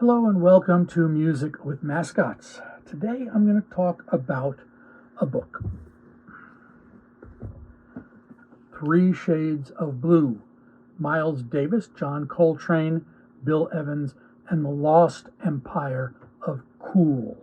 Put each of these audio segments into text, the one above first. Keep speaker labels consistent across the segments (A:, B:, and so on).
A: Hello and welcome to Music with Mascots. Today I'm going to talk about a book, Three Shades of Blue, Miles Davis, John Coltrane, Bill Evans, and the Lost Empire of Cool.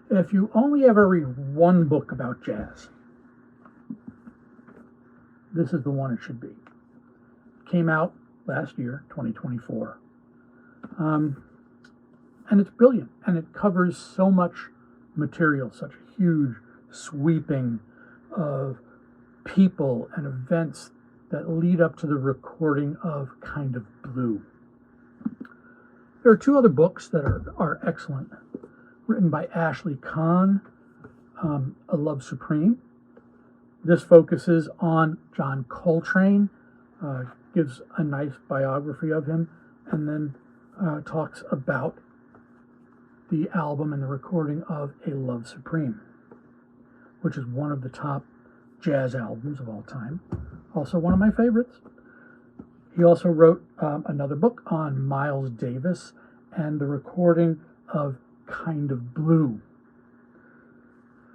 A: If you only ever read one book about jazz, this is the one it should be. It came out last year, 2024. And it's brilliant, and it covers so much material, such a huge sweeping of people and events that lead up to the recording of Kind of Blue. There are two other books that are excellent, written by Ashley Kahn, A Love Supreme. This focuses on John Coltrane, gives a nice biography of him, and then talks about the album and the recording of A Love Supreme, which is one of the top jazz albums of all time. Also one of my favorites. He also wrote another book on Miles Davis and the recording of Kind of Blue.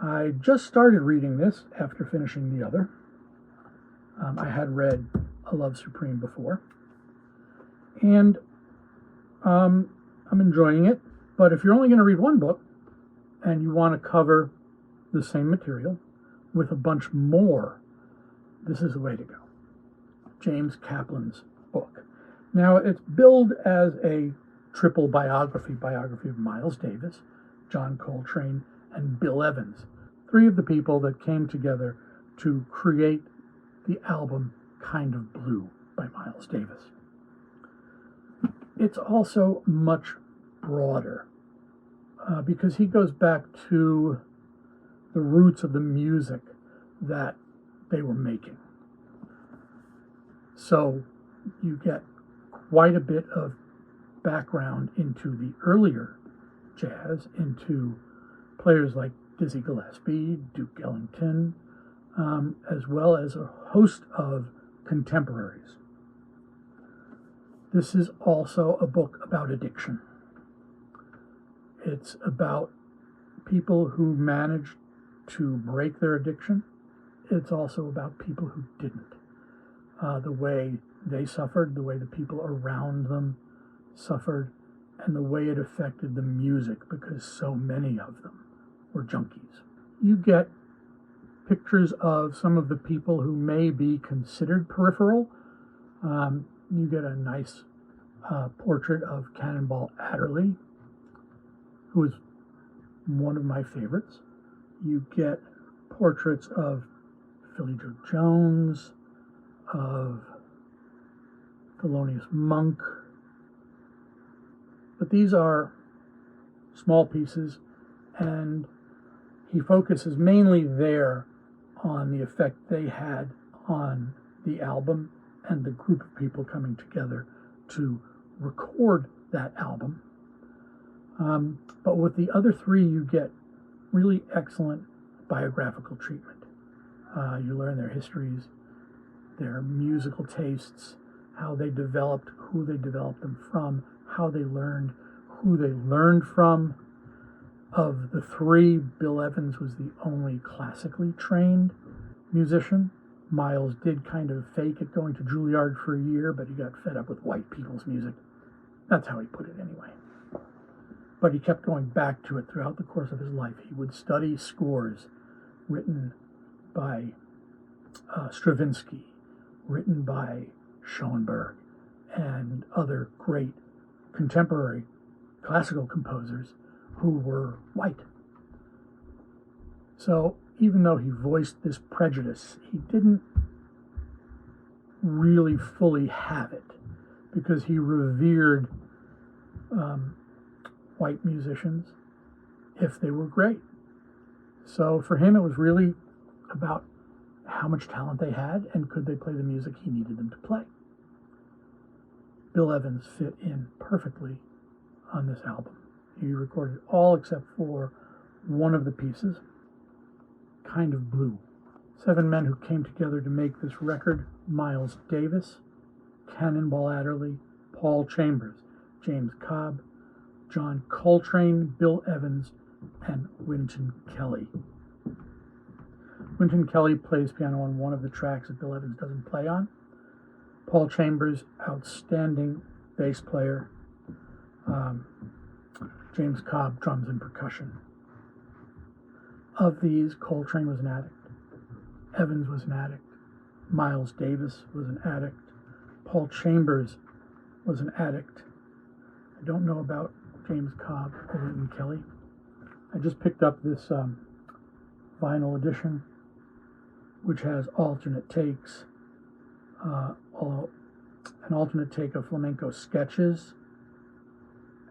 A: I just started reading this after finishing the other. I had read A Love Supreme before. And I'm enjoying it, but if you're only going to read one book and you want to cover the same material with a bunch more, this is the way to go. James Kaplan's book. Now, it's billed as a triple biography of Miles Davis, John Coltrane, and Bill Evans, three of the people that came together to create the album Kind of Blue by Miles Davis. It's also much broader because he goes back to the roots of the music that they were making. So you get quite a bit of background into the earlier jazz, into players like Dizzy Gillespie, Duke Ellington, as well as a host of contemporaries. This is also a book about addiction. It's about people who managed to break their addiction. It's also about people who didn't. The way they suffered, the way the people around them suffered, and the way it affected the music, because so many of them were junkies. You get pictures of some of the people who may be considered peripheral. You get a nice portrait of Cannonball Adderley, who is one of my favorites. You get portraits of Philly Joe Jones, of Thelonious Monk, but these are small pieces, and he focuses mainly there on the effect they had on the album and the group of people coming together to record that album. But with the other three, you get really excellent biographical treatment. You learn their histories, their musical tastes, how they developed, who they developed them from, how they learned, who they learned from. Of the three, Bill Evans was the only classically trained musician. Miles did kind of fake it going to Juilliard for a year, but he got fed up with white people's music. That's how he put it anyway. But he kept going back to it throughout the course of his life. He would study scores written by Stravinsky, written by Schoenberg, and other great contemporary classical composers who were white. So even though he voiced this prejudice, he didn't really fully have it, because he revered white musicians if they were great. So for him, it was really about how much talent they had and could they play the music he needed them to play. Bill Evans fit in perfectly on this album. He recorded all except for one of the pieces, Kind of Blue. 7 men who came together to make this record: Miles Davis, Cannonball Adderley, Paul Chambers, James Cobb, John Coltrane, Bill Evans, and Wynton Kelly. Wynton Kelly plays piano on one of the tracks that Bill Evans doesn't play on. Paul Chambers, outstanding bass player. James Cobb, drums and percussion. Of these, Coltrane was an addict. Evans was an addict. Miles Davis was an addict. Paul Chambers was an addict. I don't know about James Cobb or Wynton Kelly. I just picked up this vinyl edition, which has alternate takes, an alternate take of flamenco sketches,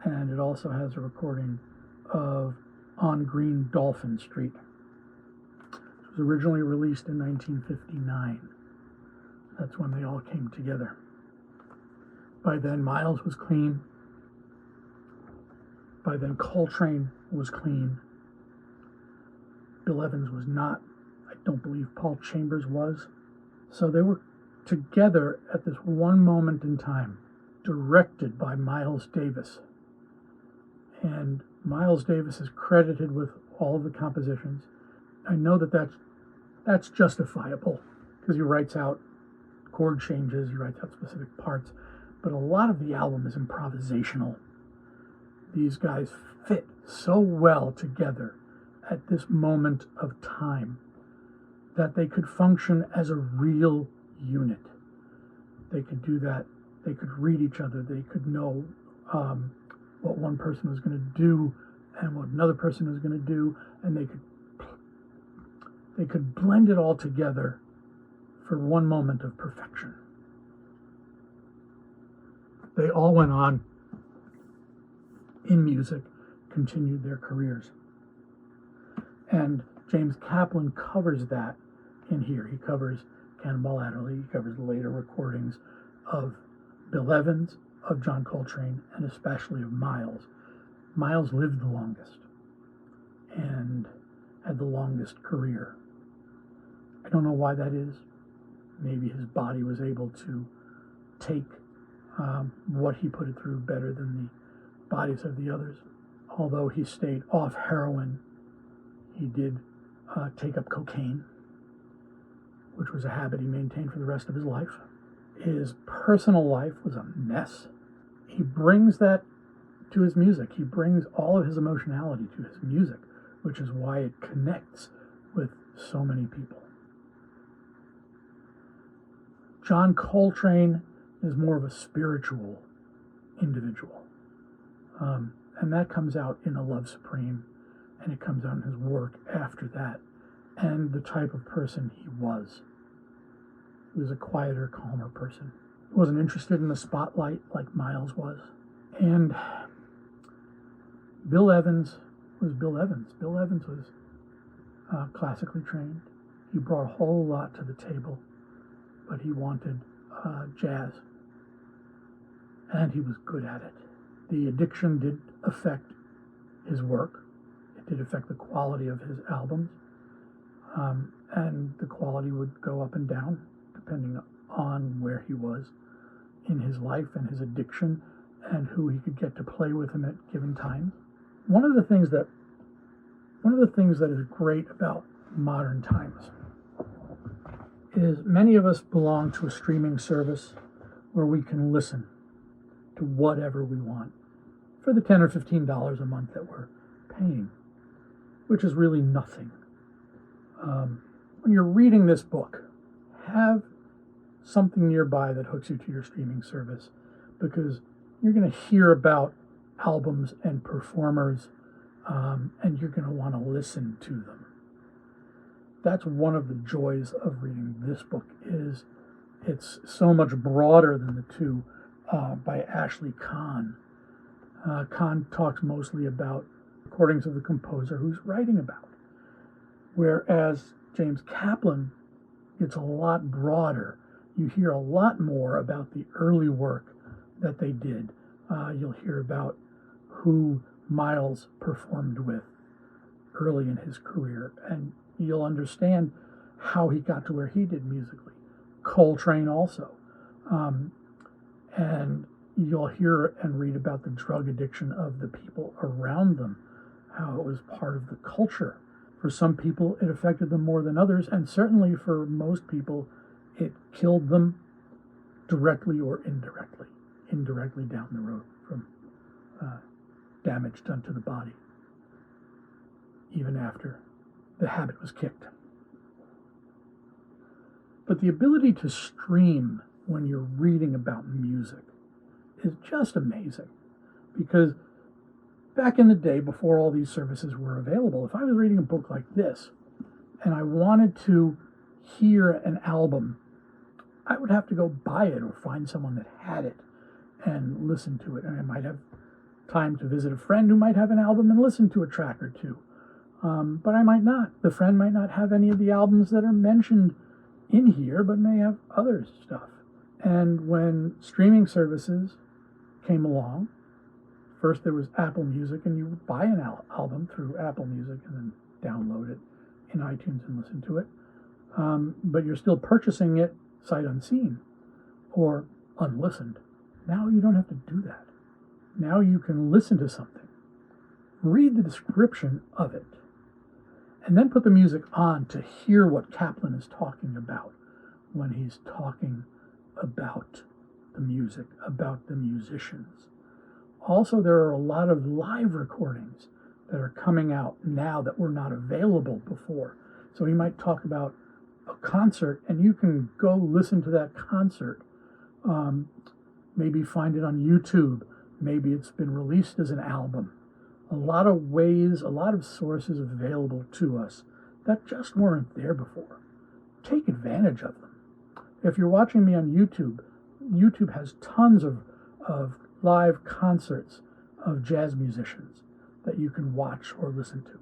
A: and it also has a recording of On Green Dolphin Street. It was originally released in 1959. That's when they all came together. By then, Miles was clean. By then, Coltrane was clean. Bill Evans was not. I don't believe Paul Chambers was. So they were together at this one moment in time, directed by Miles Davis. And Miles Davis is credited with all of the compositions. I know that that's justifiable because he writes out chord changes, he writes out specific parts, but a lot of the album is improvisational. These guys fit so well together at this moment of time that they could function as a real unit. They could do that. They could read each other. They could know what one person was going to do and what another person was going to do, and they could blend it all together for one moment of perfection. They all went on in music, continued their careers. And James Kaplan covers that in here. He covers Cannonball Adderley, he covers later recordings of Bill Evans, of John Coltrane, and especially of Miles. Miles lived the longest and had the longest career. I don't know why that is. Maybe his body was able to take what he put it through better than the bodies of the others. Although he stayed off heroin, he did take up cocaine, which was a habit he maintained for the rest of his life. His personal life was a mess. He brings that to his music. He brings all of his emotionality to his music, which is why it connects with so many people. John Coltrane is more of a spiritual individual. And that comes out in A Love Supreme, and it comes out in his work after that, and the type of person he was. He was a quieter, calmer person. He wasn't interested in the spotlight like Miles was. And Bill Evans was Bill Evans. Bill Evans was classically trained. He brought a whole lot to the table, but he wanted jazz, and he was good at it. The addiction did affect his work. It did affect the quality of his albums, and the quality would go up and down depending on where he was in his life and his addiction and who he could get to play with him at given times. One of the things that is great about modern times is many of us belong to a streaming service where we can listen to whatever we want for the $10 or $15 a month that we're paying, which is really nothing. When you're reading this book, have something nearby that hooks you to your streaming service, because you're going to hear about albums and performers, and you're going to want to listen to them. That's one of the joys of reading this book, is it's so much broader than the two by Ashley Kahn. Kahn talks mostly about recordings of the composer who's writing about, whereas James Kaplan gets a lot broader. You hear a lot more about the early work that they did. You'll hear about who Miles performed with early in his career, and you'll understand how he got to where he did musically. Coltrane also. And you'll hear and read about the drug addiction of the people around them, how it was part of the culture. For some people, it affected them more than others, and certainly for most people, it killed them directly or indirectly. Indirectly down the road from damage done to the body, even after the habit was kicked. But the ability to stream when you're reading about music is just amazing, because back in the day, before all these services were available, if I was reading a book like this and I wanted to hear an album, I would have to go buy it or find someone that had it and listen to it. And I might have time to visit a friend who might have an album and listen to a track or two. But I might not. The friend might not have any of the albums that are mentioned in here, but may have other stuff. And when streaming services came along, first there was Apple Music, and you would buy an album through Apple Music and then download it in iTunes and listen to it. But you're still purchasing it sight unseen or unlistened. Now you don't have to do that. Now you can listen to something, read the description of it, and then put the music on to hear what Kaplan is talking about when he's talking about the music, about the musicians. Also, there are a lot of live recordings that are coming out now that were not available before. So he might talk about a concert, and you can go listen to that concert. Maybe find it on YouTube. Maybe it's been released as an album. A lot of ways, a lot of sources available to us that just weren't there before. Take advantage of them. If you're watching me on YouTube, YouTube has tons of live concerts of jazz musicians that you can watch or listen to.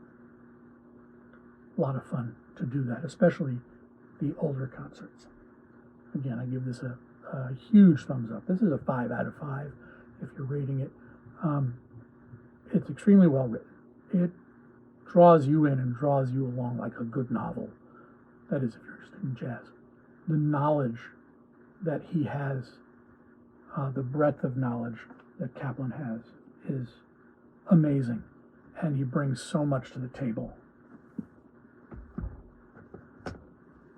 A: A lot of fun to do that, especially the older concerts. Again, I give this a huge thumbs up. This is a 5 out of 5 if you're rating it. It's extremely well written. It draws you in and draws you along like a good novel. That is, if you're interested in jazz. The knowledge that he has, the breadth of knowledge that Kaplan has, is amazing, and he brings so much to the table.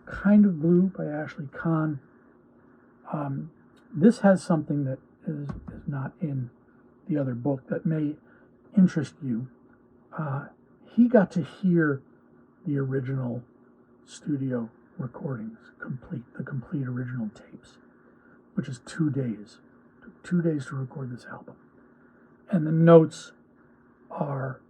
A: Kind of Blue by Ashley Kahn. This has something that is not in the other book that may interest you. He got to hear the original studio recordings, the complete original tapes, which is 2 days. It took 2 days to record this album. And the notes are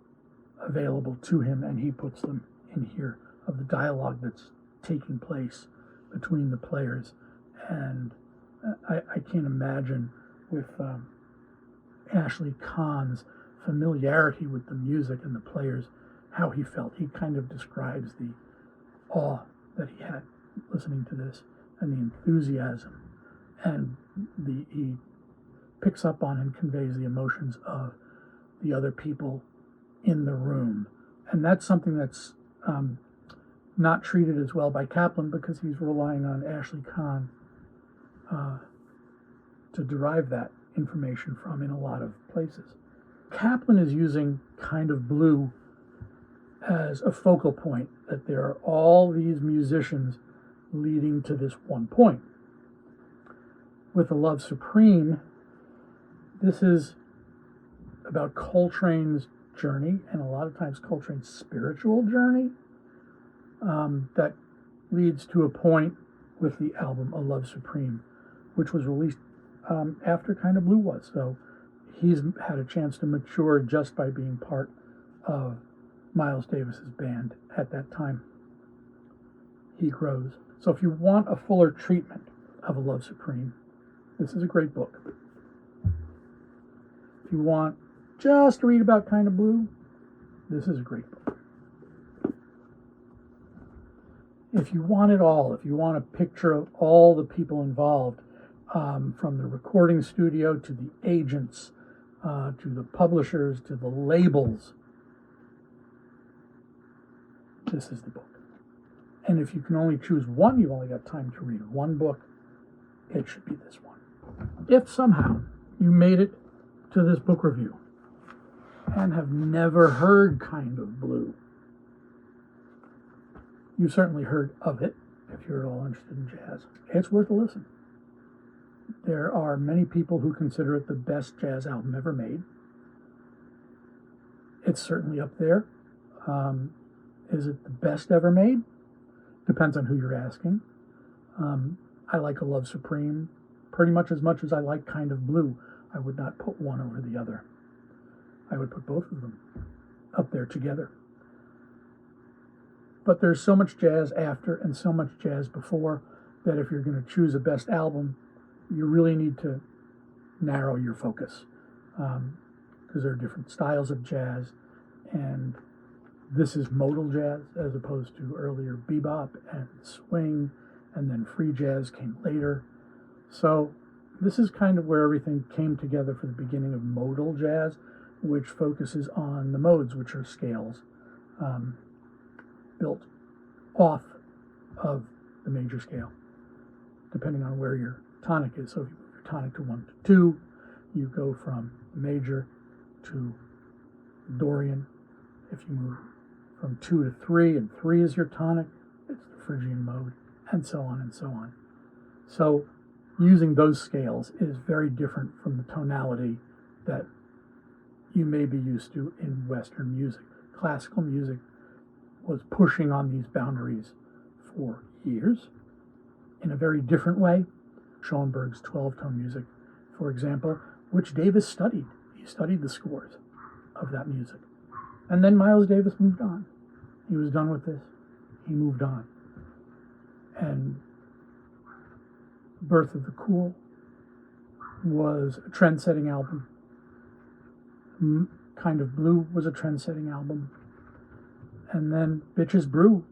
A: available to him, and he puts them in here of the dialogue that's taking place between the players. And I can't imagine with Ashley Kahn's familiarity with the music and the players how he felt. He kind of describes the awe that he had listening to this and the enthusiasm, and he picks up on and conveys the emotions of the other people in the room. And that's something that's not treated as well by Kaplan, because he's relying on Ashley Kahn to derive that information from in a lot of places. Kaplan is using Kind of Blue as a focal point, that there are all these musicians leading to this one point. With A Love Supreme, this is about Coltrane's journey, and a lot of times Coltrane's spiritual journey, that leads to a point with the album A Love Supreme, which was released after Kind of Blue was. So he's had a chance to mature just by being part of Miles Davis's band at that time. He grows. So if you want a fuller treatment of A Love Supreme, this is a great book. If you want just to read about Kind of Blue, this is a great book. If you want it all, if you want a picture of all the people involved, from the recording studio to the agents, to the publishers, to the labels, this is the book. And if you can only choose one, you've only got time to read one book, it should be this one. If somehow you made it to this book review and have never heard Kind of Blue, you've certainly heard of it if you're at all interested in jazz. It's worth a listen. There are many people who consider it the best jazz album ever made. It's certainly up there. Is it the best ever made? Depends on who you're asking. I like A Love Supreme pretty much as I like Kind of Blue. I would not put one over the other. I would put both of them up there together. But there's so much jazz after and so much jazz before that if you're going to choose a best album, you really need to narrow your focus, because there are different styles of jazz, and this is modal jazz as opposed to earlier bebop and swing, and then free jazz came later. So this is kind of where everything came together for the beginning of modal jazz, which focuses on the modes, which are scales built off of the major scale, depending on where your tonic is. So if you move your tonic to 1 to 2, you go from major to Dorian. If you move from 2 to 3, and 3 is your tonic, it's the Phrygian mode, and so on and so on. So using those scales is very different from the tonality that you may be used to in Western music. Classical music was pushing on these boundaries for years in a very different way. Schoenberg's 12-tone music, for example, which Davis studied. He studied the scores of that music. And then Miles Davis moved on. He was done with this. He moved on. And Birth of the Cool was a trend-setting album. Kind of Blue was a trend-setting album. And then Bitches Brew,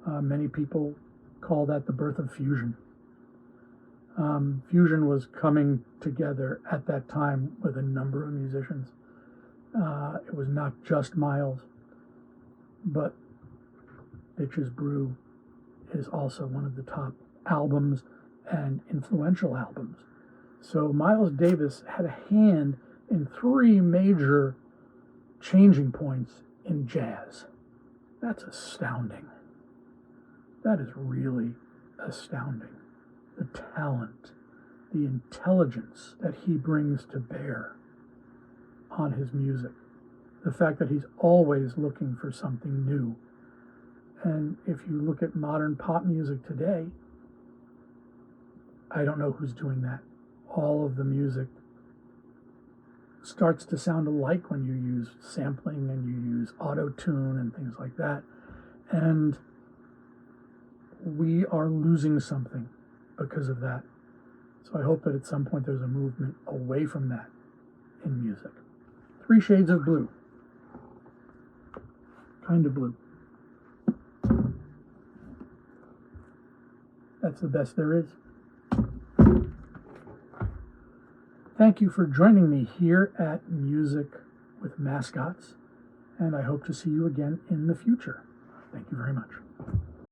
A: many people call that the birth of fusion. Fusion was coming together at that time with a number of musicians. It was not just Miles, but Bitches Brew is also one of the top albums and influential albums. So Miles Davis had a hand in 3 major changing points in jazz. That's astounding. That is really astounding. The talent, the intelligence that he brings to bear on his music. The fact that he's always looking for something new. And if you look at modern pop music today, I don't know who's doing that. All of the music starts to sound alike when you use sampling and you use auto-tune and things like that. And we are losing something because of that. So I hope that at some point there's a movement away from that in music. 3 Shades of Blue. Kind of Blue. That's the best there is. Thank you for joining me here at Music with Mascots, and I hope to see you again in the future. Thank you very much.